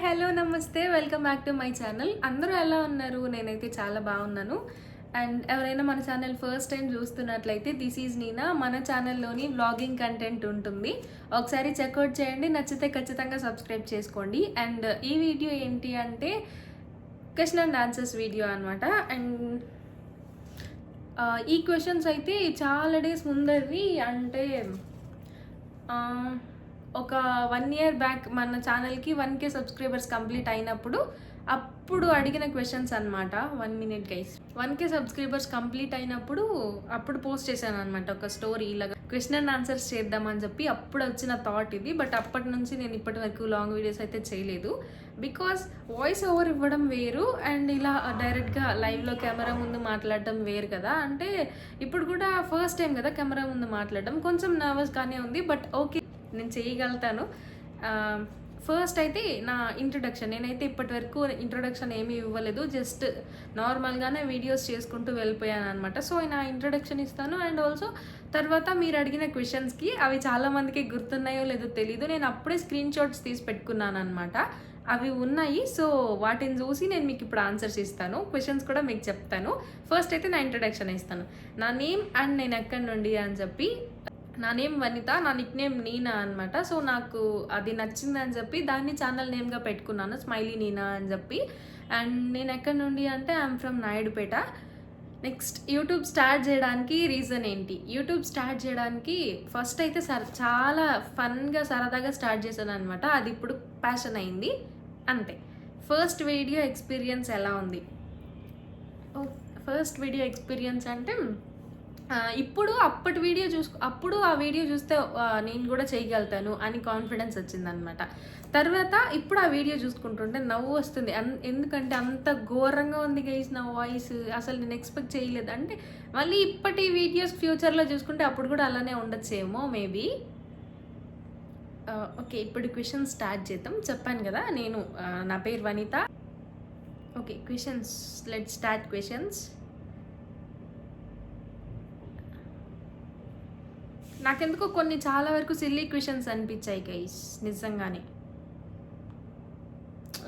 Hello నమస్తే welcome back to my channel. అందరూ ఎలా ఉన్నారు? నేనైతే చాలా బాగున్నాను. అండ్ ఎవరైనా మన ఛానల్ ఫస్ట్ టైం చూస్తున్నట్లయితే దిస్ ఈజ్ నీనా. మన ఛానల్లోని వ్లాగింగ్ కంటెంట్ ఉంటుంది, ఒకసారి చెక్అవుట్ చేయండి. నచ్చితే ఖచ్చితంగా సబ్స్క్రైబ్ చేసుకోండి. అండ్ ఈ వీడియో ఏంటి అంటే క్వశ్చన్ అండ్ ఆన్సర్స్ వీడియో అనమాట. అండ్ ఈ క్వశ్చన్స్ అయితే చాలా డేస్ ముందరివి, అంటే ఒక 1 ఇయర్ బ్యాక్ మన ఛానల్కి 1K సబ్స్క్రైబర్స్ కంప్లీట్ అయినప్పుడు అప్పుడు అడిగిన క్వశ్చన్స్ అనమాట. 1 minute guys. 1K subscribers complete అయినప్పుడు అప్పుడు పోస్ట్ చేశాను అనమాట ఒక స్టోరీ, ఇలాగా క్వశ్చన్ అండ్ ఆన్సర్స్ చేద్దామని చెప్పి అప్పుడు వచ్చిన థాట్ ఇది. బట్ అప్పటి నుంచి నేను ఇప్పటి వరకు లాంగ్ వీడియోస్ అయితే చేయలేదు, బికాస్ వాయిస్ ఓవర్ ఇవ్వడం వేరు అండ్ ఇలా డైరెక్ట్గా లైవ్లో కెమెరా ముందు మాట్లాడడం వేరు కదా. అంటే ఇప్పుడు కూడా ఫస్ట్ టైం కదా కెమెరా ముందు మాట్లాడడం, కొంచెం నర్వస్గానే ఉంది. బట్ ఓకే, నేను చేయగలుగుతాను. ఫస్ట్ అయితే నా ఇంట్రొడక్షన్. నేనైతే ఇప్పటి వరకు ఇంట్రొడక్షన్ ఏమీ ఇవ్వలేదు, జస్ట్ నార్మల్గానే వీడియోస్ చేసుకుంటూ వెళ్ళిపోయాను అనమాట. సో నా ఇంట్రొడక్షన్ ఇస్తాను. అండ్ ఆల్సో తర్వాత మీరు అడిగిన క్వశ్చన్స్కి అవి చాలామందికి గుర్తున్నాయో లేదో తెలీదు, నేను అప్పుడే స్క్రీన్ షాట్స్ తీసి పెట్టుకున్నాను అనమాట. అవి ఉన్నాయి. సో వాటిని చూసి నేను మీకు ఇప్పుడు ఆన్సర్స్ ఇస్తాను, క్వశ్చన్స్ కూడా మీకు చెప్తాను. ఫస్ట్ అయితే నా ఇంట్రొడక్షన్ ఇస్తాను. నా నేమ్ అండ్ నేను ఎక్కడి నుండి అని చెప్పి. నా నేమ్ వనిత, నా నిక్ నేమ్ నీనా అనమాట. సో నాకు అది నచ్చిందని చెప్పి దాన్ని ఛానల్ నేమ్గా పెట్టుకున్నాను, స్మైలీ నీనా అని చెప్పి. అండ్ నేను ఎక్కడి నుండి అంటే I'm from Naidupeta. Next YouTube start చేయడానికి రీజన్ ఏంటి? యూట్యూబ్ స్టార్ట్ చేయడానికి ఫస్ట్ అయితే చాలా ఫన్గా సరదాగా స్టార్ట్ చేశాను అనమాట. అది ఇప్పుడు ప్యాషన్ అయింది అంతే. ఫస్ట్ వీడియో ఎక్స్పీరియన్స్ ఎలా ఉంది? ఫస్ట్ వీడియో ఎక్స్పీరియన్స్ అంటే ఇప్పుడు అప్పుడు ఆ వీడియో చూస్తే నేను కూడా చేయగలుగుతాను అని కాన్ఫిడెన్స్ వచ్చిందనమాట. తర్వాత ఇప్పుడు ఆ వీడియో చూసుకుంటుంటే నవ్వు వస్తుంది. ఎందుకంటే అంత ఘోరంగా ఉంది గైస్ నా వాయిస్, అసలు నేను ఎక్స్పెక్ట్ చేయలేదు. అంటే మళ్ళీ ఇప్పటి వీడియోస్ ఫ్యూచర్లో చూసుకుంటే అప్పుడు కూడా అలానే ఉండొచ్చేమో మేబీ. ఓకే, ఇప్పుడు క్వశ్చన్స్ స్టార్ట్ చేద్దాం. చెప్పాను కదా నేను నా పేరు Vanitha. Okay, questions, let start questions. నాకెందుకో కొన్ని చాలా వరకు సిల్లీ క్వశ్చన్స్ అనిపించాయి గైస్ నిజంగానే.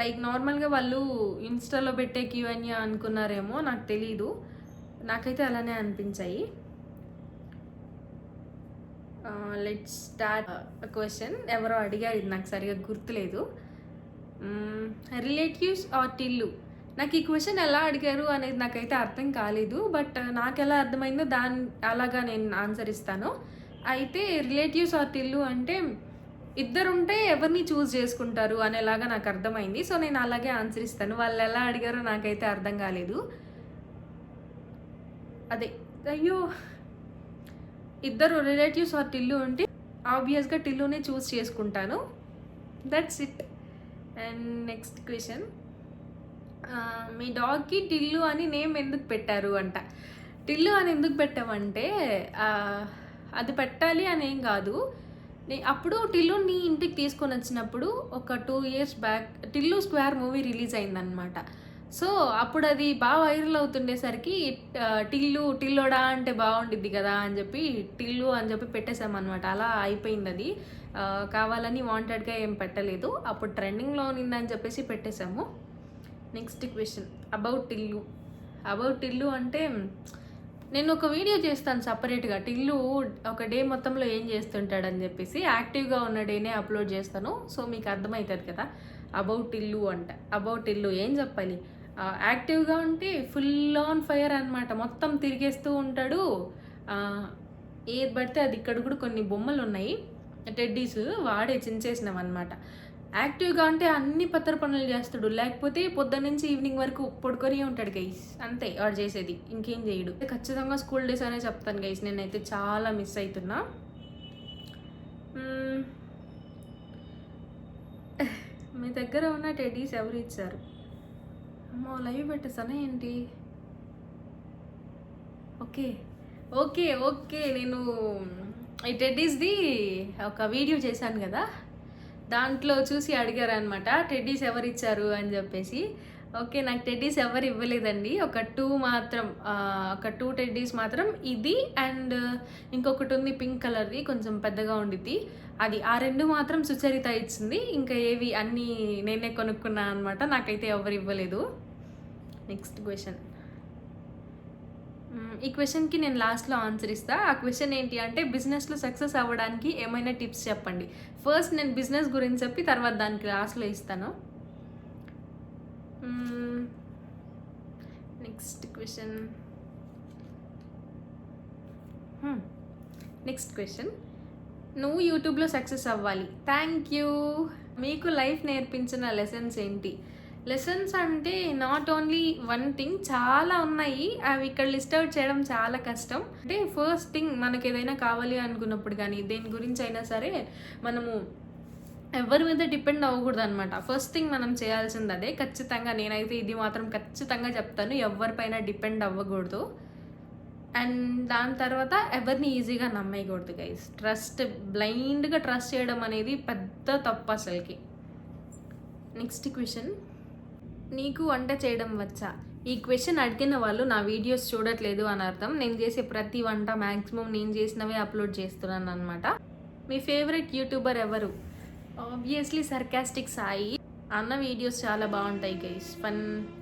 లైక్ నార్మల్గా వాళ్ళు ఇన్స్టాలో పెట్టే క్యూఎన్ఏ అనుకున్నారేమో, నాకు తెలీదు, నాకైతే అలానే అనిపించాయి. Let's start question. ఎవరో అడిగారు, ఇది నాకు సరిగా గుర్తులేదు. రిలేటివ్స్ ఆర్ టిల్లు? నాకు ఈ క్వశ్చన్ ఎలా అడిగారు అనేది నాకైతే అర్థం కాలేదు, బట్ నాకు ఎలా అర్థమైందో అలాగా నేను ఆన్సర్ ఇస్తాను. అయితే రిలేటివ్స్ ఆర్ టిల్లు అంటే ఇద్దరుంటే ఎవరిని చూస్ చేసుకుంటారు అనేలాగా నాకు అర్థమైంది. సో నేను అలాగే ఆన్సర్ ఇస్తాను. వాళ్ళు ఎలా అడిగారో నాకైతే అర్థం కాలేదు. అదే, అయ్యో, ఇద్దరు రిలేటివ్స్ ఆర్ టిల్లు అంటే ఆబ్వియస్గా టిల్లునే చూస్ చేసుకుంటాను. That's it. And next question. మీ డాగ్కి టిల్లు అని నేమ్ ఎందుకు పెట్టారు అంట. టిల్లు అని ఎందుకు పెట్టామంటే అది పెట్టాలి అని ఏం కాదు. అప్పుడు టిల్లుని ఇంటికి తీసుకొని వచ్చినప్పుడు ఒక 2 years back Tillu square movie release అయిందనమాట. సో అప్పుడు అది బాగా వైరల్ అవుతుండేసరికి టిల్లోడా అంటే బాగుండిద్ది కదా అని చెప్పి టిల్లు అని చెప్పి పెట్టేసామన్నమాట. అలా అయిపోయింది అది. కావాలని వాంటెడ్గా ఏం పెట్టలేదు, అప్పుడు ట్రెండింగ్లో ఉన్నిందని చెప్పేసి పెట్టేశాము. Next question. అబౌట్ టిల్లు అంటే నేను ఒక వీడియో చేస్తాను సపరేట్గా, టిల్లు ఒక డే మొత్తంలో ఏం చేస్తుంటాడని చెప్పేసి. యాక్టివ్గా ఉన్న డేనే అప్లోడ్ చేస్తాను, సో మీకు అర్థమవుతుంది కదా. అబౌట్ టిల్లు ఏం చెప్పాలి? యాక్టివ్గా ఉంటే ఫుల్ ఆన్ ఫైర్ అనమాట, మొత్తం తిరిగేస్తూ ఉంటాడు. ఏది పడితే అది. ఇక్కడ కూడా కొన్ని బొమ్మలు ఉన్నాయి, టెడ్డీస్, వాడే చించేసినాం అనమాట. యాక్టివ్గా అంటే అన్ని పత్ర పనులు చేస్తాడు, లేకపోతే పొద్దున్న నుంచి ఈవినింగ్ వరకు పడుకొని ఉంటాడు గైస్. అంతే వాడు చేసేది, ఇంకేం చేయడు. ఖచ్చితంగా స్కూల్ డేస్ అనే చెప్తాను గైస్, నేనైతే చాలా మిస్ అవుతున్నా. మీ దగ్గర ఉన్న టెడ్డీస్ ఎవరు ఇచ్చారు? అమ్మో, లైవ్ పెట్టేసానా ఏంటి? ఓకే ఓకే ఓకే, నేను ఈ టెడ్డీస్ది ఒక వీడియో చేశాను కదా, దాంట్లో చూసి అడిగారు అనమాట టెడ్డీస్ ఎవరు ఇచ్చారు అని చెప్పేసి. ఓకే, నాకు టెడ్డీస్ ఎవరు ఇవ్వలేదండి. ఒక 2 టెడ్డీస్ మాత్రం, ఇది అండ్ ఇంకొకటి ఉంది పింక్ కలర్ది, కొంచెం పెద్దగా ఉండిద్ది. అది ఆ 2 మాత్రం సుచరిత ఇచ్చింది. ఇంకా ఏవి అన్నీ నేనే కొనుక్కున్నా అనమాట. నాకైతే ఎవరు ఇవ్వలేదు. Next question. ఈ క్వెషన్‌కి నేను లాస్ట్‌లో ఆన్సర్ ఇస్తా. ఆ క్వెషన్ ఏంటి అంటే బిజినెస్‌లో సక్సెస్ అవ్వడానికి ఏమైనా టిప్స్ చెప్పండి. ఫస్ట్ నేను బిజినెస్ గురించి చెప్పి తర్వాత దానికి లాస్ట్‌లో ఇస్తాను. Next question. Next question. నువ్వు యూట్యూబ్లో సక్సెస్ అవ్వాలి. Thank you. మీకు లైఫ్ నేర్పించిన లెసన్స్ ఏంటి? లెసన్స్ అంటే నాట్ ఓన్లీ వన్ థింగ్, చాలా ఉన్నాయి. అవి ఇక్కడ లిస్ట్ అవుట్ చేయడం చాలా కష్టం. అంటే ఫస్ట్ థింగ్, మనకు ఏదైనా కావాలి అనుకున్నప్పుడు కానీ దేని గురించి అయినా సరే మనము ఎవరి మీద డిపెండ్ అవ్వకూడదు అనమాట. ఫస్ట్ థింగ్ మనం చేయాల్సింది అదే. ఖచ్చితంగా నేనైతే ఇది మాత్రం ఖచ్చితంగా చెప్తాను, ఎవరిపైన డిపెండ్ అవ్వకూడదు. అండ్ దాని తర్వాత ఎవరిని ఈజీగా నమ్మేయకూడదు గైస్. బ్లైండ్గా ట్రస్ట్ చేయడం అనేది పెద్ద తప్పు అసలుకి. Next question. నీకు వంట చేయడం వచ్చా? ఈ క్వెషన్ అడిగిన వాళ్ళు నా వీడియోస్ చూడట్లేదు అని అర్థం. నేను చేసే ప్రతి వంట మ్యాక్సిమం నేను చేసినవే అప్లోడ్ చేస్తున్నాను అనమాట. మీ ఫేవరెట్ యూట్యూబర్ ఎవరు? Obviously sarcastic Sai. అన్న వీడియోస్ చాలా బాగుంటాయి గైస్.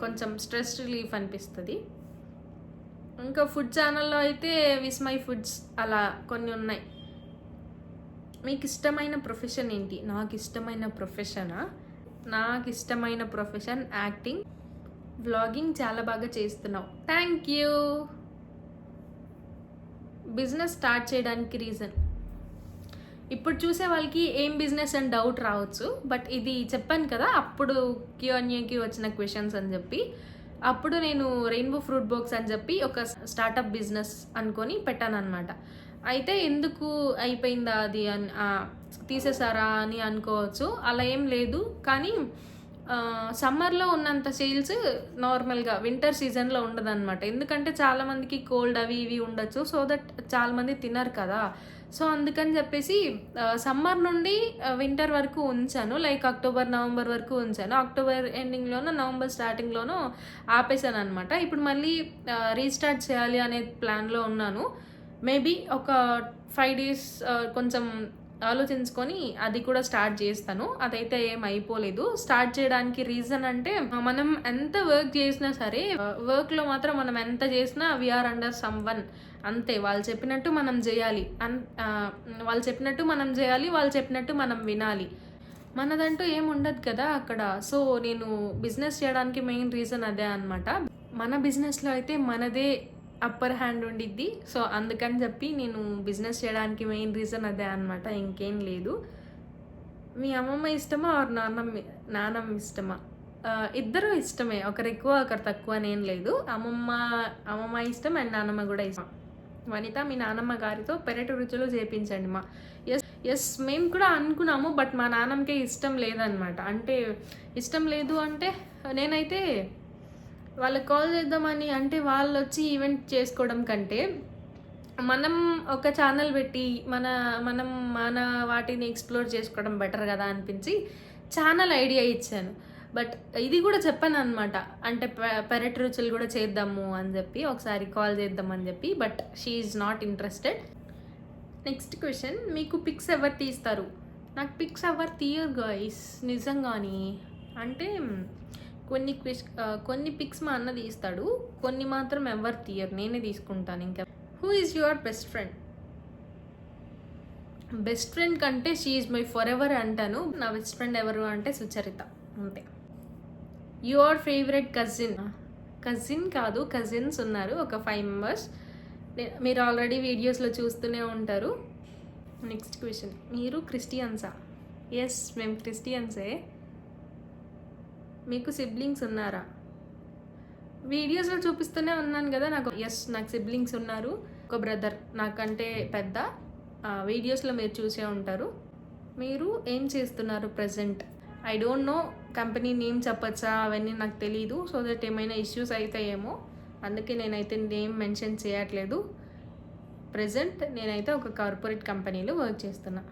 కొంచెం స్ట్రెస్ రిలీఫ్ అనిపిస్తుంది. ఇంకా ఫుడ్ ఛానల్లో అయితే విస్మై ఫుడ్స్ అలా కొన్ని ఉన్నాయి. మీకు ఇష్టమైన ప్రొఫెషన్ ఏంటి? నాకు ఇష్టమైన ప్రొఫెషన్ యాక్టింగ్, వ్లాగింగ్ చాలా బాగా చేస్తున్నావు. Thank you. బిజినెస్ స్టార్ట్ చేయడానికి రీజన్? ఇప్పుడు చూసే వాళ్ళకి ఏం బిజినెస్ అని డౌట్ రావచ్చు, బట్ ఇది చెప్పాను కదా అప్పుడు Q&Aకి వచ్చిన క్వశ్చన్స్ అని చెప్పి. అప్పుడు నేను రెయిన్బో ఫ్రూట్ బాక్స్ అని చెప్పి ఒక స్టార్టప్ బిజినెస్ అనుకొని పెట్టాను అనమాట. అయితే ఎందుకు అయిపోయిందా అది అని తీసేసారా అని అనుకోవచ్చు. అలా ఏం లేదు, కానీ సమ్మర్లో ఉన్నంత సేల్స్ నార్మల్గా వింటర్ సీజన్లో ఉండదన్నమాట. ఎందుకంటే చాలామందికి కోల్డ్ అవి ఇవి ఉండొచ్చు, సో దట్ చాలామంది తినరు కదా. సో అందుకని చెప్పేసి సమ్మర్ నుండి వింటర్ వరకు ఉంచాను. లైక్ అక్టోబర్ నవంబర్ వరకు ఉంచాను. అక్టోబర్ ఎండింగ్లోనో నవంబర్ స్టార్టింగ్లోనో ఆపేసాను అనమాట. ఇప్పుడు మళ్ళీ రీస్టార్ట్ చేయాలి అనే ప్లాన్లో ఉన్నాను. మేబీ ఒక 5 days కొంచెం ఆలోచించుకొని అది కూడా స్టార్ట్ చేస్తాను. అదైతే ఏం అయిపోలేదు. స్టార్ట్ చేయడానికి రీజన్ అంటే మనం ఎంత వర్క్ చేసినా సరే, వర్క్లో మాత్రం మనం ఎంత చేసినా వీఆర్ అండర్ సమ్ వన్ అంతే. వాళ్ళు చెప్పినట్టు మనం చేయాలి, వాళ్ళు చెప్పినట్టు మనం వినాలి. మనదంటూ ఏం ఉండదు కదా అక్కడ. సో నేను బిజినెస్ చేయడానికి మెయిన్ రీజన్ అదే అనమాట. మన బిజినెస్లో అయితే మనదే అప్పర్ హ్యాండ్ ఉండిద్ది. సో అందుకని చెప్పి నేను బిజినెస్ చేయడానికి మెయిన్ రీజన్ అదే అనమాట, ఇంకేం లేదు. మీ అమ్మమ్మ ఇష్టమా ఆర్ నాన్నమ్మ ఇష్టమా? ఇద్దరు ఇష్టమే, ఒకరు ఎక్కువ ఒకరు తక్కువ అనేం లేదు. అమ్మమ్మ ఇష్టం అండ్ నాన్నమ్మ కూడా ఇష్టం. వనిత, మీ నాన్నమ్మ గారితో పెరటి రుచులు చేపించండి మా. ఎస్ మేము కూడా అనుకున్నాము, బట్ మా నాన్నమ్మకే ఇష్టం లేదనమాట. అంటే ఇష్టం లేదు అంటే నేనైతే వాళ్ళకి కాల్ చేద్దామని, అంటే వాళ్ళు వచ్చి ఈవెంట్ చేసుకోవడం కంటే మనం ఒక ఛానల్ పెట్టి మనం మన వాటిని ఎక్స్ప్లోర్ చేసుకోవడం బెటర్ కదా అనిపించి ఛానల్ ఐడియా ఇచ్చాను. బట్ ఇది కూడా చెప్పాను అనమాట, అంటే పెరటి రుచులు కూడా చేద్దాము అని చెప్పి, ఒకసారి కాల్ చేద్దామని చెప్పి. But she is not interested. Next question. మీకు పిక్స్ ఎవరు తీస్తారు? నాకు పిక్స్ ఎవరు తీయరు గైస్ నిజంగాని. అంటే కొన్ని పిక్స్ మా అన్న తీస్తాడు, కొన్ని మాత్రం ఎవరు తీయరు, నేనే తీసుకుంటాను. ఇంకా who is your best friend? Best friend కంటే she is my forever అంటాను. నా బెస్ట్ ఫ్రెండ్ ఎవరు అంటే సుచరిత, అంతే. యువర్ ఫేవరెట్ కజిన్ కాదు, కజిన్స్ ఉన్నారు ఒక 5 members. మీరు ఆల్రెడీ వీడియోస్లో చూస్తూనే ఉంటారు. Next question. మీరు క్రిస్టియన్సా? ఎస్, మేము క్రిస్టియన్సే. మీకు సిబ్లింగ్స్ ఉన్నారా? వీడియోస్లో చూపిస్తూనే ఉన్నాను కదా. నాకు సిబ్లింగ్స్ ఉన్నారు. ఒక బ్రదర్ నాకంటే పెద్ద. వీడియోస్లో మీరు చూసే ఉంటారు. మీరు ఏం చేస్తున్నారు present? I don't know, company name చెప్పచ్చా అవన్నీ నాకు తెలీదు. సో దట్ ఏమైనా ఇష్యూస్ అవుతాయేమో, అందుకే నేనైతే నేమ్ మెన్షన్ చేయట్లేదు. ప్రజెంట్ నేనైతే ఒక కార్పొరేట్ కంపెనీలో వర్క్ చేస్తున్నా.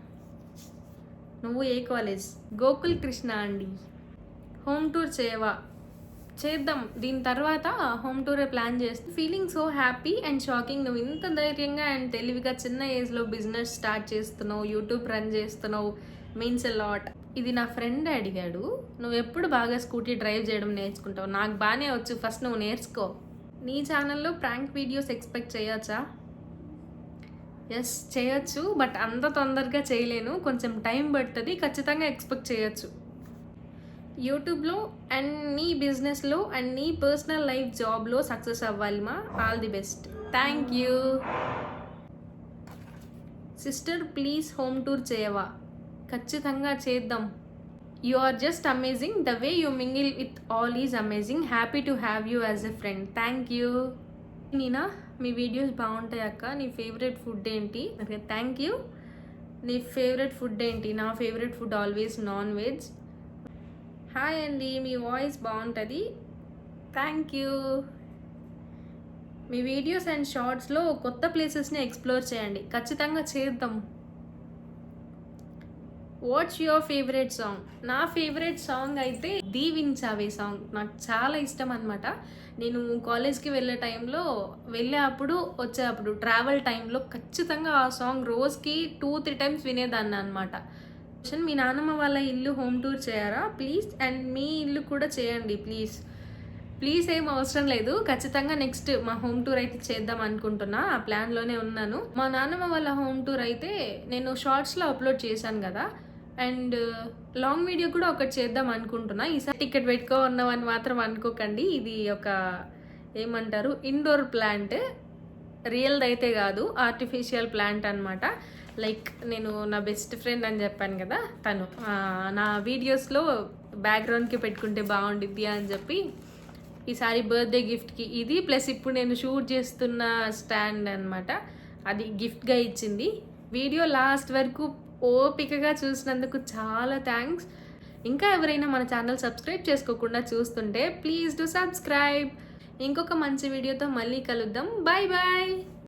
నువ్వు ఏ కాలేజ్? గోకుల్ కృష్ణ అండి. హోమ్ టూర్ చేయవా? చేద్దాం. దీని తర్వాత హోమ్ టూరే ప్లాన్ చేస్తే feeling so happy and shocking. నువ్వు ఇంత ధైర్యంగా అండ్ తెలివిగా చిన్న ఏజ్లో బిజినెస్ స్టార్ట్ చేస్తున్నావు, యూట్యూబ్ రన్ చేస్తున్నావు, మీన్స్ ఎ లాట్. ఇది నా ఫ్రెండ్ అడిగాడు, నువ్వు ఎప్పుడు బాగా స్కూటీ డ్రైవ్ చేయడం నేర్చుకుంటావు? నాకు బాగానే వచ్చు, ఫస్ట్ నువ్వు నేర్చుకో. నీ ఛానల్లో ప్రాంక్ వీడియోస్ ఎక్స్పెక్ట్ చేయొచ్చా? ఎస్ చేయొచ్చు, బట్ అంత తొందరగా చేయలేను, కొంచెం టైం పడుతుంది. ఖచ్చితంగా ఎక్స్పెక్ట్ చేయొచ్చు. యూట్యూబ్లో అండ్ నీ బిజినెస్లో అండ్ నీ పర్సనల్ లైఫ్ జాబ్లో సక్సెస్ అవ్వాలి మా. All the best. Thank you. Sister please home tour చేయవా? ఖచ్చితంగా చేద్దాం. You are just amazing. The way you mingle with all is amazing. Happy to have you as a friend. Thank you. Neena మీ videos బాగుంటాయి అక్క, నీ favourite food ఏంటి? Okay thank you. నీ favourite food ఏంటి? నా favourite food always non veg. Hi అండి, మీ వాయిస్ బాగుంటుంది. Thank you. మీ వీడియోస్ అండ్ షార్ట్స్లో కొత్త ప్లేసెస్ని ఎక్స్ప్లోర్ చేయండి. ఖచ్చితంగా చేద్దాం. What's your favourite song? నా ఫేవరెట్ సాంగ్ అయితే దీవించావే సాంగ్ నాకు చాలా ఇష్టం అనమాట. నేను కాలేజ్కి వెళ్ళే అప్పుడు వచ్చేటప్పుడు ట్రావెల్ టైంలో ఖచ్చితంగా ఆ సాంగ్ రోజుకి 2-3 టైమ్స్ వినేదాన్ని అనమాట. మీ నాన్నమ్మ వాళ్ళ ఇల్లు హోమ్ టూర్ చేయరా ప్లీజ్? అండ్ మీ ఇల్లు కూడా చేయండి ప్లీజ్. ప్లీజ్ ఏం అవసరం లేదు, ఖచ్చితంగా నెక్స్ట్ మా హోమ్ టూర్ అయితే చేద్దాం అనుకుంటున్నా, ఆ ప్లాన్లోనే ఉన్నాను. మా నాన్నమ్మ వాళ్ళ హోమ్ టూర్ అయితే నేను షార్ట్స్లో అప్లోడ్ చేశాను కదా, అండ్ లాంగ్ వీడియో కూడా ఒకటి చేద్దాం అనుకుంటున్నా. ఈసారి టికెట్ పెట్టుకోన్నామని మాత్రం అనుకోకండి. ఇది ఒక ఏమంటారు ఇండోర్ ప్లాంట్, రియల్ది అయితే కాదు, ఆర్టిఫిషియల్ ప్లాంట్ అనమాట. లైక్ నేను నా బెస్ట్ ఫ్రెండ్ అని చెప్పాను కదా, తను నా వీడియోస్లో బ్యాక్గ్రౌండ్కి పెట్టుకుంటే బాగుండిద్ది అని చెప్పి ఈసారి బర్త్డే గిఫ్ట్కి ఇది, ప్లస్ ఇప్పుడు నేను షూట్ చేస్తున్న స్టాండ్ అనమాట, అది గిఫ్ట్గా ఇచ్చింది. వీడియో లాస్ట్ వరకు ఓపికగా చూసినందుకు చాలా థ్యాంక్స్. ఇంకా ఎవరైనా మన ఛానల్ సబ్స్క్రైబ్ చేసుకోకుండా చూస్తుంటే ప్లీజ్ డు సబ్స్క్రైబ్. ఇంకొక మంచి వీడియోతో మళ్ళీ కలుద్దాం. Bye bye.